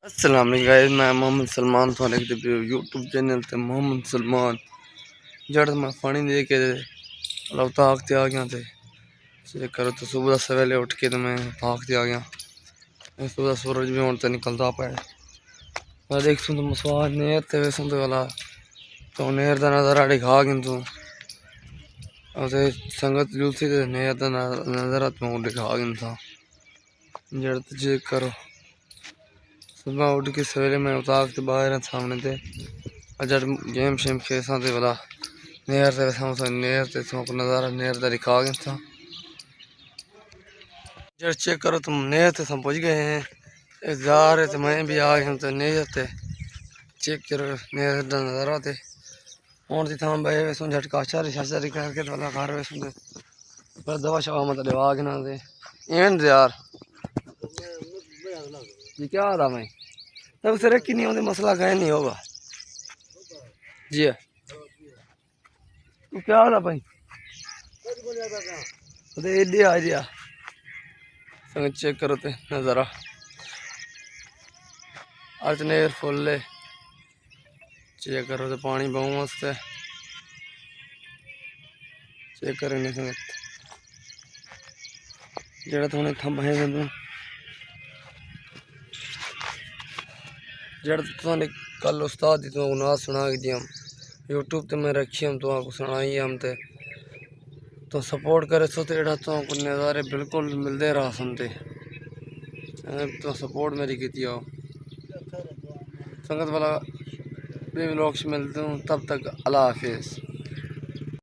अस्सलाम वालेकुम गाइस, मैं मोहम्मद सलमान थाने के यूट्यूब चैनल ते मोहम्मद सलमान जड़ मैं पानी दे के ताक ते आ गया थे चेक करो तो सुबह सवेले उठ के तो मैं ताक ते आ गया। सुबह सूरज भी होने निकलता पे मैं देख सुन तो मसवार नेर ते वैसे तो वाला तो नेर का नज़ारा दिखा किंतु उसे संगत जुलसी ते नेर का नज़ारा तो दिखा किंतु जड़ चेक करो। सुबह उठ के सवेरे मैं उतार के बाहर सामने थे अजर गेम शेम खेसा थे वाला नेर से नेर से नज़ारा नेर का दिखा गया था। जब चेक करो तुम नेर से पहुँच गए हैं जा रहे थे मैं भी आ गया तो नेर से चेक करो नेर का नज़ारा थे हूँ थी थां बे वैसों झटका शारी शारी करके वाला घर वैसों पर दवा शवा मतलब आ गया थे एन यार जी क्या था मैं तब सर कि नहीं होते मसला कहीं नहीं होगा जी तू क्या हाल है भाई एडे आ गया संग चेक करो ते नज़ारा अल्टरनेट फुल है चेक करो तो पानी बहु मस्त है चेक करो संगत जेड़ा थोड़े थम्ब है जड़ तो कल उस्ताद दी तो नाज सुना दी हम यूट्यूब ते मैं रखी हम तो आपको सुनाई हम ते तो सपोर्ट करे सो तो जेड़ा तो नज़ारे बिल्कुल मिलते रहा सुनते तो सपोर्ट मेरी की हो संगत वाला व्लॉग्स मिलते हूँ तब तक अल्लाह हाफिज़।